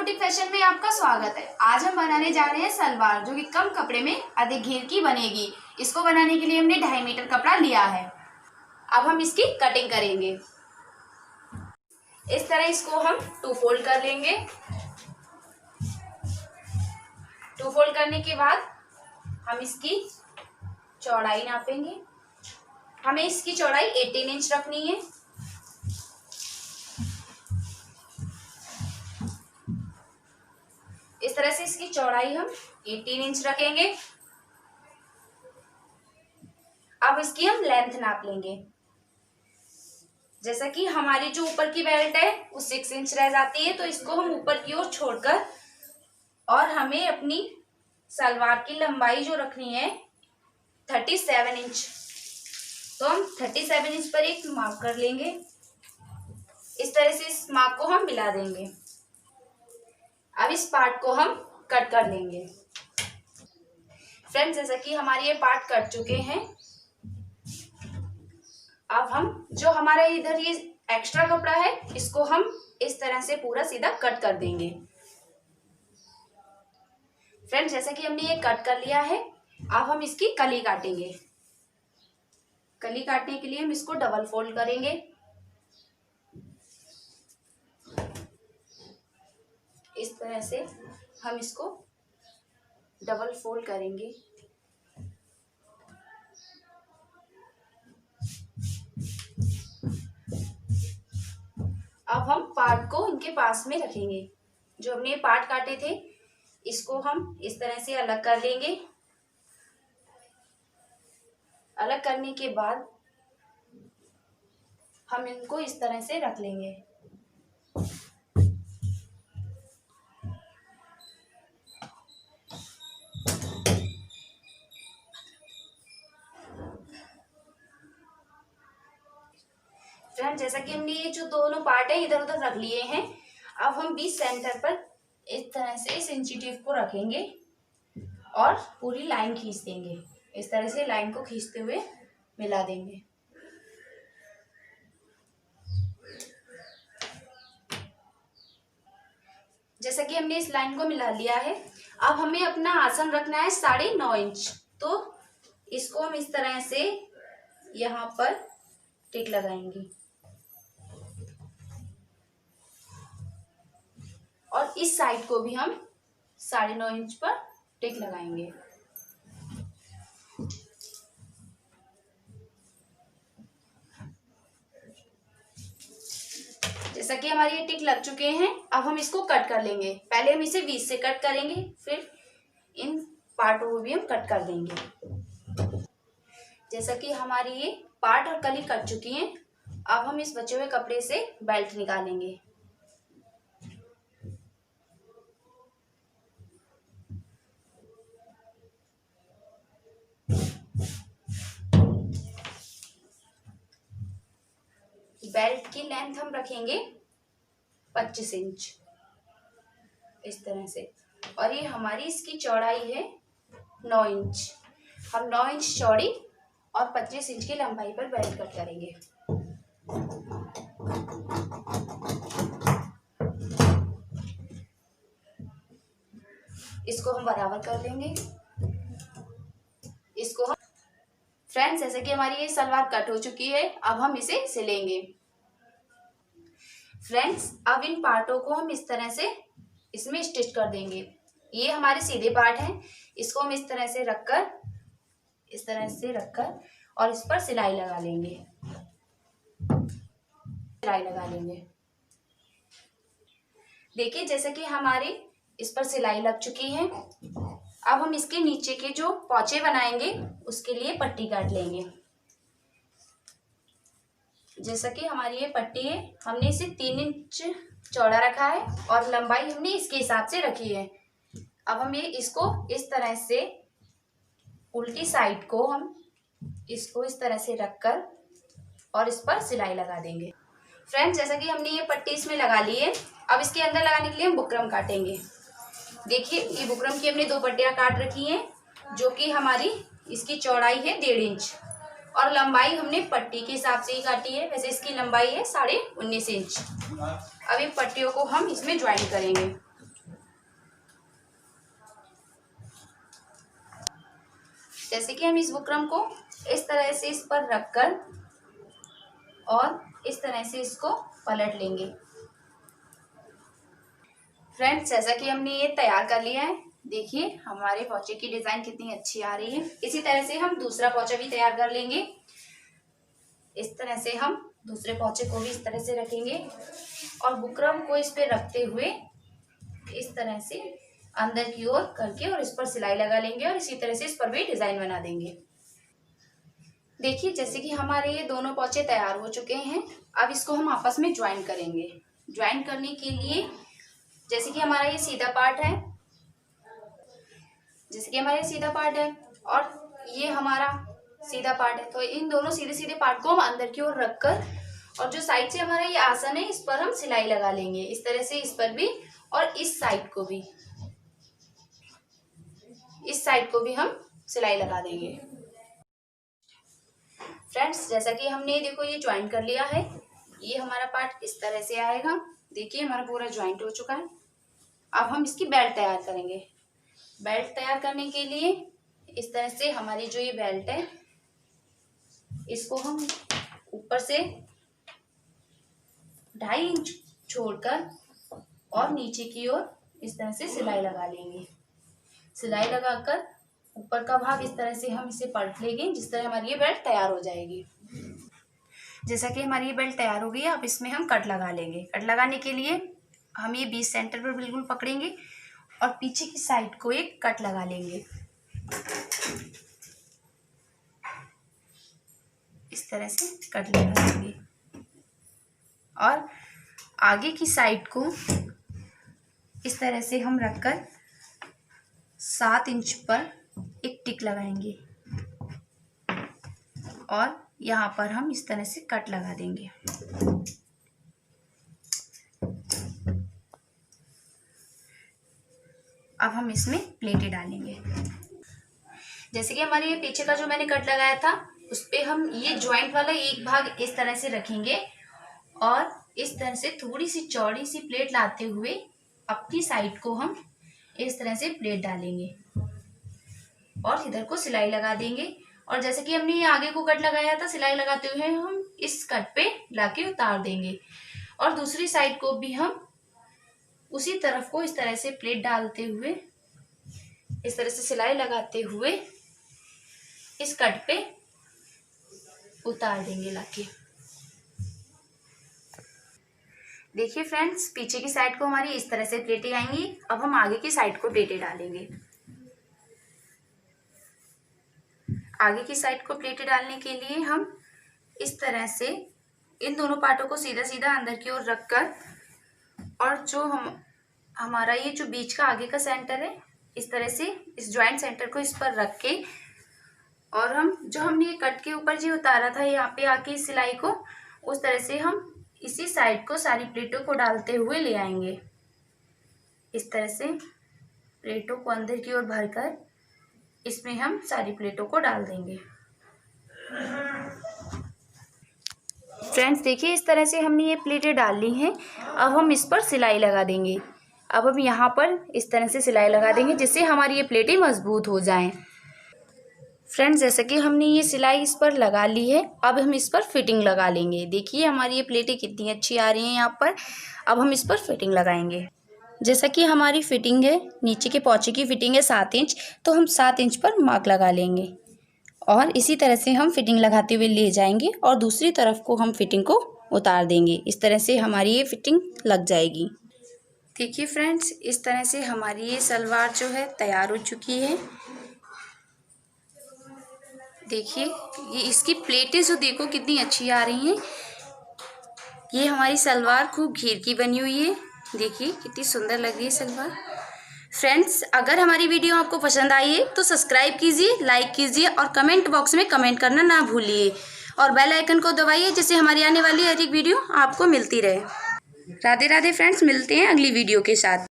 Boutique fashion में आपका स्वागत है। आज हम बनाने जा रहे हैं सलवार, जो कि कम कपड़े में अधिक घेर की बनेगी। इसको बनाने के लिए हमने 2.5 मीटर कपड़ा लिया है। अब हम इसकी कटिंग करेंगे। इस तरह इसको हम 2 फोल्ड कर लेंगे। 2 फोल्ड करने के बाद हम इसकी चौड़ाई नापेंगे। हमें इसकी चौड़ाई 18 इंच रखनी है। इस तरह से इसकी चौड़ाई हम 18 इंच रखेंगे। अब इसकी हम लेंथ नाप लेंगे। जैसा कि हमारी जो ऊपर की बेल्ट है वो 6 इंच रह जाती है, तो इसको हम ऊपर की ओर छोड़कर और हमें अपनी सलवार की लंबाई जो रखनी है 37 इंच, तो हम 37 इंच पर एक मार्क कर लेंगे। इस तरह से इस मार्क को हम मिला देंगे। अब इस पार्ट को हम कट कर लेंगे। फ्रेंड्स, जैसा कि हमारे ये पार्ट कट चुके हैं, अब हम जो हमारा इधर ये एक्स्ट्रा कपड़ा है इसको हम इस तरह से पूरा सीधा कट कर देंगे। फ्रेंड्स, जैसा कि हमने ये कट कर लिया है, अब हम इसकी कली काटेंगे। कली काटने के लिए हम इसको डबल फोल्ड करेंगे। इस तरह से हम इसको डबल फोल्ड करेंगे। अब हम पार्ट को इनके पास में रखेंगे। जो हमने पार्ट काटे थे इसको हम इस तरह से अलग कर लेंगे। अलग करने के बाद हम इनको इस तरह से रख लेंगे। फ्रेंड्स, जैसा कि हमने ये जो दोनों पार्ट है इधर उधर रख लिए हैं, अब हम बीच सेंटर पर इस तरह से इस इंची टेप को रखेंगे और पूरी लाइन खींच देंगे। इस तरह से लाइन को खींचते हुए मिला देंगे। जैसा कि हमने इस लाइन को मिला लिया है, अब हमें अपना आसन रखना है 9.5 इंच, तो इसको हम इस तरह से यहाँ पर टिक लगाएंगे और इस साइड को भी हम 9.5 इंच पर टिक लगाएंगे। जैसा कि हमारे ये टिक लग चुके हैं, अब हम इसको कट कर लेंगे। पहले हम इसे 20 से कट करेंगे, फिर इन पार्टों को भी हम कट कर देंगे। जैसा कि हमारी ये पार्ट और कली कट चुकी हैं, अब हम इस बचे हुए कपड़े से बेल्ट निकालेंगे। बेल्ट की लेंथ हम रखेंगे 25 इंच इस तरह से, और ये हमारी इसकी चौड़ाई है 9 इंच। हम 9 इंच चौड़ी और 25 इंच की लंबाई पर बेल्ट कट करेंगे। इसको हम बराबर कर देंगे। इसको हम फ्रेंड्स, जैसे कि हमारी ये सलवार कट हो चुकी है, अब हम इसे सिलेंगे। फ्रेंड्स, अब इन पार्टों को हम इस तरह से इसमें स्टिच कर देंगे। ये हमारे सीधे पार्ट हैं, इसको हम इस तरह से रखकर और इस पर सिलाई लगा लेंगे। देखिए, जैसे कि हमारी इस पर सिलाई लग चुकी है। अब हम इसके नीचे के जो पोंचे बनाएंगे उसके लिए पट्टी काट लेंगे। जैसा कि हमारी ये पट्टी है, हमने इसे 3 इंच चौड़ा रखा है और लंबाई हमने इसके हिसाब से रखी है। अब हम इसको इस तरह से उल्टी साइड को हम इसको इस तरह से रखकर और इस पर सिलाई लगा देंगे। फ्रेंड्स, जैसा कि हमने ये पट्टी इसमें लगा ली है, अब इसके अंदर लगाने के लिए हम बुकरम काटेंगे। देखिए, ये बुकरम की हमने 2 पट्टियां काट रखी हैं, जो कि हमारी इसकी चौड़ाई है 1.5 इंच और लंबाई हमने पट्टी के हिसाब से ही काटी है। वैसे इसकी लंबाई है 19.5 इंच। अब इन पट्टियों को हम इसमें ज्वाइन करेंगे। जैसे कि हम इस बुकरम को इस तरह से इस पर रखकर और इस तरह से इसको पलट लेंगे। फ्रेंड्स, जैसा कि हमने ये तैयार कर लिया है, देखिए हमारे पोंचे की डिजाइन कितनी अच्छी आ रही है। इसी तरह से हम दूसरा पोंचा भी तैयार कर लेंगे। इस तरह से हम दूसरे पोंचे को भी इस तरह से रखेंगे और बुकरम को इस पे रखते हुए इस तरह से अंदर की ओर करके और इस पर सिलाई लगा लेंगे और इसी तरह से इस पर भी डिजाइन बना देंगे। देखिए जैसे कि हमारे ये दोनों पोंचे तैयार हो चुके हैं। अब इसको हम आपस में ज्वाइन करेंगे। ज्वाइन करने के लिए जैसे कि हमारा ये सीधा पार्ट है, और ये हमारा सीधा पार्ट है, तो इन दोनों सीधे सीधे पार्ट को हम अंदर की ओर रखकर और जो साइड से हमारा ये आसन है इस पर हम सिलाई लगा लेंगे। इस तरह से इस पर भी और इस साइड को भी, इस साइड को भी हम सिलाई लगा देंगे। फ्रेंड्स, जैसा कि हमने देखो ये ज्वाइन कर लिया है, ये हमारा पार्ट इस तरह से आएगा। देखिए हमारा पूरा ज्वाइंट हो चुका है। अब हम इसकी बेल्ट तैयार करेंगे। बेल्ट तैयार करने के लिए इस तरह से हमारी जो ये बेल्ट है इसको हम ऊपर से 2.5 इंच छोड़कर और नीचे की ओर इस तरह से सिलाई लगा लेंगे। सिलाई लगाकर ऊपर का भाग इस तरह से हम इसे पलट लेंगे, जिस तरह हमारी ये बेल्ट तैयार हो जाएगी। जैसा कि हमारी ये बेल्ट तैयार हो गई है, अब इसमें हम कट लगा लेंगे। कट लगाने के लिए हम ये 20 सेंटर पर बिल्कुल पकड़ेंगे और पीछे की साइड को एक कट लगा लेंगे। इस तरह से कट लगा लेंगे और आगे की साइड को इस तरह से हम रखकर 7 इंच पर एक टिक लगाएंगे और यहाँ पर हम इस तरह से कट लगा देंगे। अब हम इसमें प्लेटें डालेंगे। जैसे कि हमारे ये पीछे का जो मैंने कट लगाया था उस पे हम ये ज्वाइंट वाला एक भाग इस तरह से रखेंगे और इस तरह से थोड़ी सी चौड़ी सी प्लेट लाते हुए अपनी साइड को हम इस तरह से प्लेट डालेंगे और इधर को सिलाई लगा देंगे। और जैसे कि हमने ये आगे को कट लगाया था, सिलाई लगाते हुए हम इस कट पे लाके उतार देंगे और दूसरी साइड को भी हम उसी तरफ को इस तरह से प्लेट डालते हुए इस तरह से सिलाई लगाते हुए इस कट पे उतार देंगे लाके। देखिए फ्रेंड्स, पीछे की साइड को हमारी इस तरह से प्लेटें आएंगी। अब हम आगे की साइड को प्लेटें डालेंगे। आगे की साइड को प्लेटें डालने के लिए हम इस तरह से इन दोनों पार्टों को सीधा सीधा अंदर की ओर रखकर और जो हमारा ये जो बीच का आगे का सेंटर है इस तरह से इस ज्वाइंट सेंटर को इस पर रख के और हम जो हमने ये कट के ऊपर जो उतारा था यहाँ पे आके इस सिलाई को, उस तरह से हम इसी साइड को सारी प्लेटों को डालते हुए ले आएंगे। इस तरह से प्लेटों को अंदर की ओर भरकर इसमें हम सारी प्लेटों को डाल देंगे। फ्रेंड्स देखिए, इस तरह से हमने ये प्लेटें डाल ली हैं। अब हम इस पर सिलाई लगा देंगे। अब हम यहाँ पर इस तरह से सिलाई लगा देंगे जिससे हमारी ये प्लेटें मजबूत हो जाएं। फ्रेंड्स, जैसे कि हमने ये सिलाई इस पर लगा ली है, अब हम इस पर फिटिंग लगा लेंगे। देखिए हमारी ये प्लेटें कितनी अच्छी आ रही हैं यहाँ पर। अब हम इस पर फिटिंग लगाएंगे। जैसा कि हमारी फिटिंग है, नीचे के पोंचे की फिटिंग है 7 इंच, तो हम 7 इंच पर मार्क लगा लेंगे और इसी तरह से हम फिटिंग लगाते हुए ले जाएंगे और दूसरी तरफ को हम फिटिंग को उतार देंगे। इस तरह से हमारी ये फिटिंग लग जाएगी। देखिए फ्रेंड्स, इस तरह से हमारी ये सलवार जो है तैयार हो चुकी है। देखिए ये इसकी प्लेटें जो देखो कितनी अच्छी आ रही हैं। ये हमारी सलवार खूब घेर की बनी हुई है। देखिए कितनी सुंदर लग रही है सलवार। फ्रेंड्स, अगर हमारी वीडियो आपको पसंद आई है तो सब्सक्राइब कीजिए, लाइक कीजिए और कमेंट बॉक्स में कमेंट करना ना भूलिए और बेल आइकन को दबाइए जिससे हमारी आने वाली हर एक वीडियो आपको मिलती रहे। राधे राधे फ्रेंड्स, मिलते हैं अगली वीडियो के साथ।